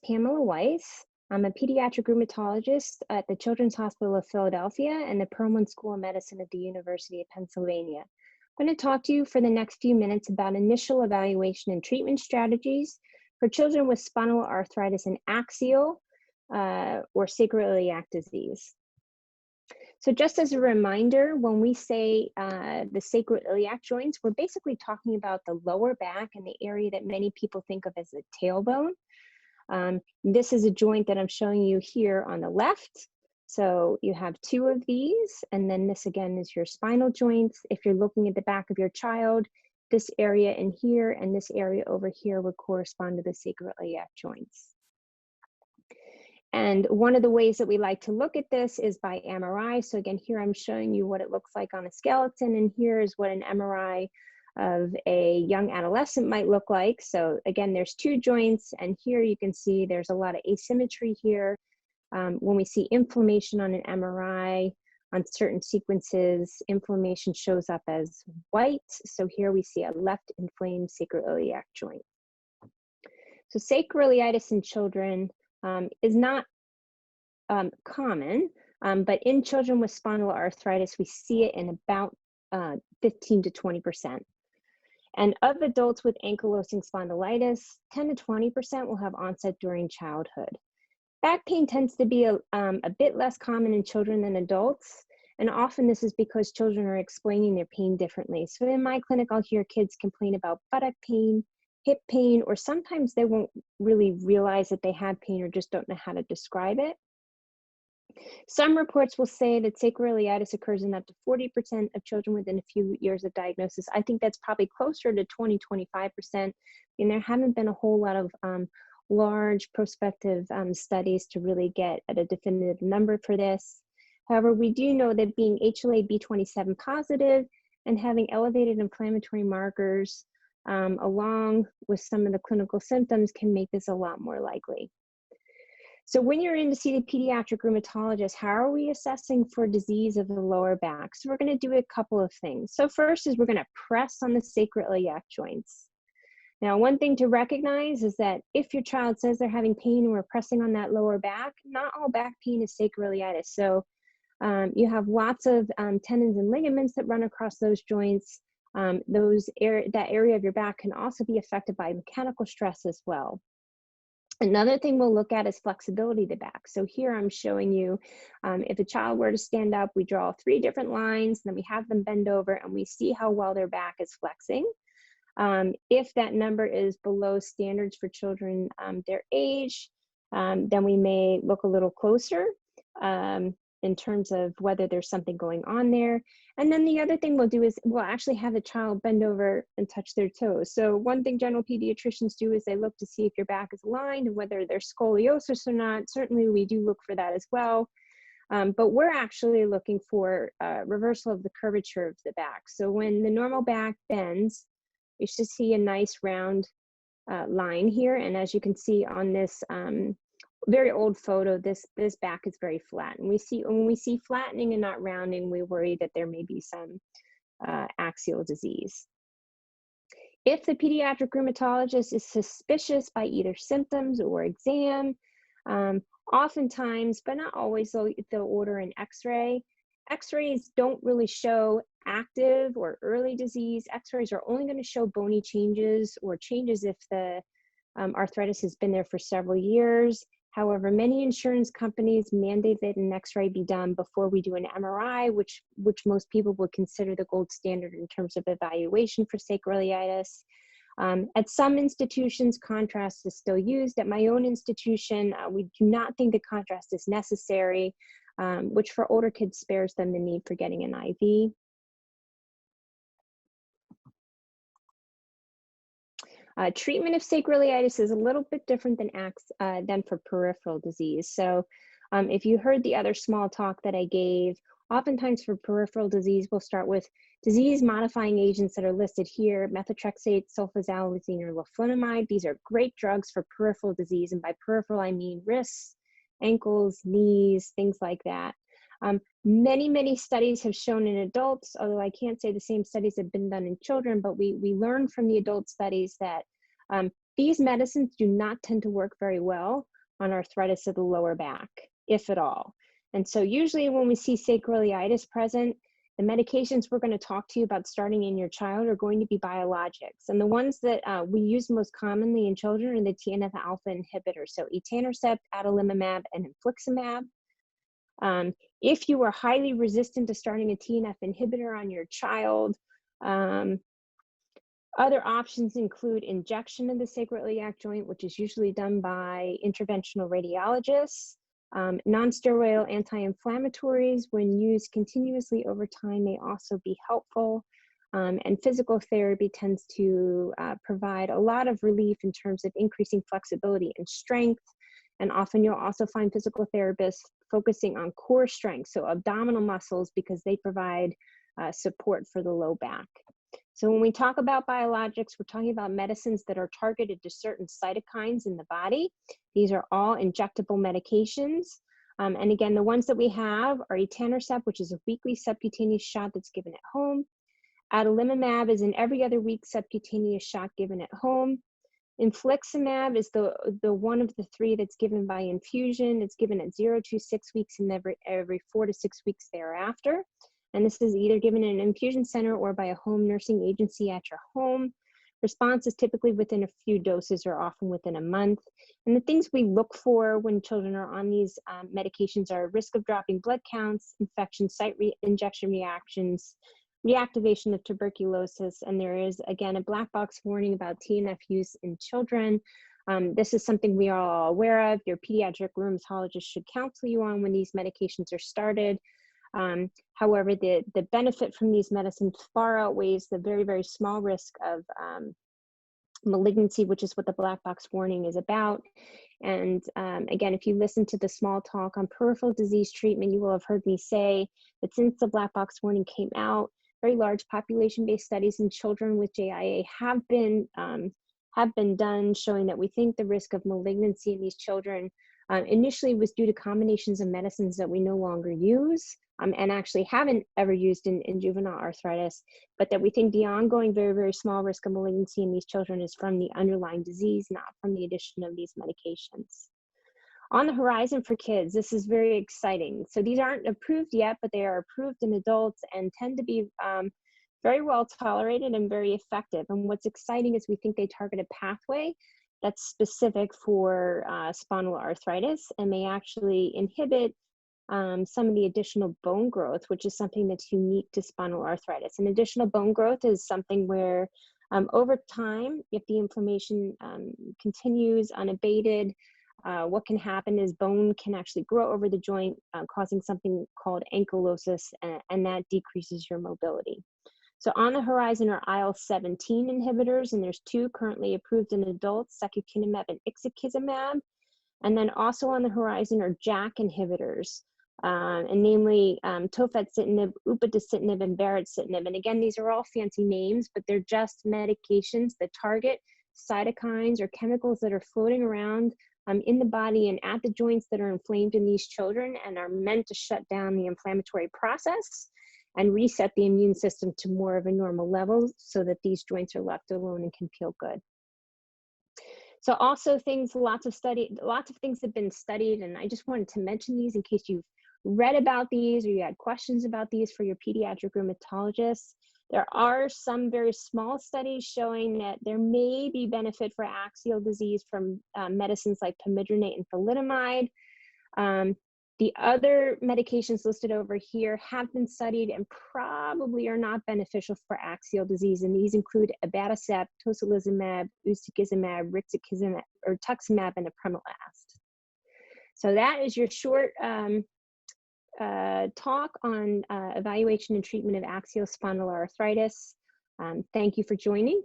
Pamela Weiss. I'm a pediatric rheumatologist at the Children's Hospital of Philadelphia and the Perelman School of Medicine at the University of Pennsylvania. I'm going to talk to you for the next few minutes about initial evaluation and treatment strategies for children with spinal arthritis and axial or sacroiliac disease. So just as a reminder, when we say the sacroiliac joints, we're basically talking about the lower back and the area that many people think of as the tailbone. This is a joint that I'm showing you here on the left. So you have two of these, and then this again is your spinal joints. If you're looking at the back of your child, this area in here and this area over here would correspond to the sacroiliac joints. And one of the ways that we like to look at this is by MRI. So again, here I'm showing you what it looks like on a skeleton, and here is what an MRI of a young adolescent might look like. So again, there's two joints, and here you can see there's a lot of asymmetry here. When we see inflammation on an MRI, on certain sequences, inflammation shows up as white. So here we see a left inflamed sacroiliac joint. So sacroiliitis in children is not common, but in children with spinal arthritis, we see it in about 15 to 20%. And of adults with ankylosing spondylitis, 10 to 20% will have onset during childhood. Back pain tends to be a bit less common in children than adults, and often this is because children are explaining their pain differently. So in my clinic, I'll hear kids complain about buttock pain, hip pain, or sometimes they won't really realize that they have pain or just don't know how to describe it. Some reports will say that sacroiliitis occurs in up to 40% of children within a few years of diagnosis. I think that's probably closer to 20–25%, and there haven't been a whole lot of large prospective studies to really get at a definitive number for this. However, we do know that being HLA-B27 positive and having elevated inflammatory markers along with some of the clinical symptoms can make this a lot more likely. So when you're in to see the pediatric rheumatologist, how are we assessing for disease of the lower back? So we're going to do a couple of things. So first is we're going to press on the sacroiliac joints. Now, one thing to recognize is that if your child says they're having pain and we're pressing on that lower back, not all back pain is sacroiliitis. So you have lots of tendons and ligaments that run across those joints. That area of your back can also be affected by mechanical stress as well. Another thing we'll look at is flexibility of the back. So here I'm showing you, if a child were to stand up, we draw 3 different lines, then we have them bend over and we see how well their back is flexing. If that number is below standards for children their age, then we may look a little closer in terms of whether there's something going on there. And then the other thing we'll do is we'll actually have the child bend over and touch their toes. So one thing general pediatricians do is they look to see if your back is aligned and whether there's scoliosis or not. Certainly we do look for that as well. But we're actually looking for reversal of the curvature of the back. So when the normal back bends, you should see a nice round line here. And as you can see on this very old photo, this back is very flat. And when we see flattening and not rounding, we worry that there may be some axial disease. If the pediatric rheumatologist is suspicious by either symptoms or exam, oftentimes, but not always, they'll order an X-ray. X-rays don't really show active or early disease. X-rays are only going to show bony changes or changes if the arthritis has been there for several years. However, many insurance companies mandate that an X-ray be done before we do an MRI, which most people would consider the gold standard in terms of evaluation for sacroiliitis. At some institutions, contrast is still used. At my own institution, we do not think the contrast is necessary, which for older kids spares them the need for getting an IV. Treatment of sacroiliitis is a little bit different than for peripheral disease. So if you heard the other small talk that I gave, oftentimes for peripheral disease, we'll start with disease-modifying agents that are listed here: methotrexate, sulfasalazine, or leflunomide. These are great drugs for peripheral disease, and by peripheral, I mean wrists, ankles, knees, things like that. Many studies have shown in adults, although I can't say the same studies have been done in children, but we learned from the adult studies that these medicines do not tend to work very well on arthritis of the lower back, if at all. And so usually when we see sacroiliitis present, the medications we're going to talk to you about starting in your child are going to be biologics. And the ones that we use most commonly in children are the TNF-alpha inhibitors, so etanercept, adalimumab, and infliximab. If you are highly resistant to starting a TNF inhibitor on your child, other options include injection of the sacroiliac joint, which is usually done by interventional radiologists. Non-steroidal anti-inflammatories, when used continuously over time, may also be helpful. And physical therapy tends to provide a lot of relief in terms of increasing flexibility and strength. And often you'll also find physical therapists focusing on core strength, so abdominal muscles, because they provide support for the low back. So when we talk about biologics, we're talking about medicines that are targeted to certain cytokines in the body. These are all injectable medications. And again, the ones that we have are etanercept, which is a weekly subcutaneous shot that's given at home. Adalimumab is an every other week subcutaneous shot given at home. Infliximab is the one of the three that's given by infusion. It's given at 0 to 6 weeks and every 4 to 6 weeks thereafter. And this is either given in an infusion center or by a home nursing agency at your home. Response is typically within a few doses or often within a month. And the things we look for when children are on these medications are risk of dropping blood counts, infection site injection reactions, reactivation of tuberculosis, and there is, again, a black box warning about TNF use in children. This is something we are all aware of. Your pediatric rheumatologist should counsel you on when these medications are started. However, the benefit from these medicines far outweighs the very, very small risk of malignancy, which is what the black box warning is about. And again, if you listen to the small talk on peripheral disease treatment, you will have heard me say that since the black box warning came out, very large population-based studies in children with JIA have been done, showing that we think the risk of malignancy in these children initially was due to combinations of medicines that we no longer use and actually haven't ever used in juvenile arthritis, but that we think the ongoing very, very small risk of malignancy in these children is from the underlying disease, not from the addition of these medications. On the horizon for kids, this is very exciting. So these aren't approved yet, but they are approved in adults and tend to be very well tolerated and very effective. And what's exciting is we think they target a pathway that's specific for spondyloarthritis and may actually inhibit some of the additional bone growth, which is something that's unique to spondyloarthritis. And additional bone growth is something where over time, if the inflammation continues unabated, what can happen is bone can actually grow over the joint, causing something called ankylosis, and that decreases your mobility. So on the horizon are IL-17 inhibitors, and there's 2 currently approved in adults, secukinumab and ixekizumab. And then also on the horizon are JAK inhibitors, and namely tofacitinib, upadacitinib, and baricitinib. And again, these are all fancy names, but they're just medications that target cytokines or chemicals that are floating around in the body and at the joints that are inflamed in these children and are meant to shut down the inflammatory process and reset the immune system to more of a normal level so that these joints are left alone and can feel good. So also lots of things have been studied, and I just wanted to mention these in case you've read about these or you had questions about these for your pediatric rheumatologists. There are some very small studies showing that there may be benefit for axial disease from medicines like pamidronate and thalidomide. The other medications listed over here have been studied and probably are not beneficial for axial disease, and these include abatacept, tocilizumab, ustekinumab, rituximab, and apremilast. So that is your short talk on evaluation and treatment of axial spondyloarthritis. Thank you for joining.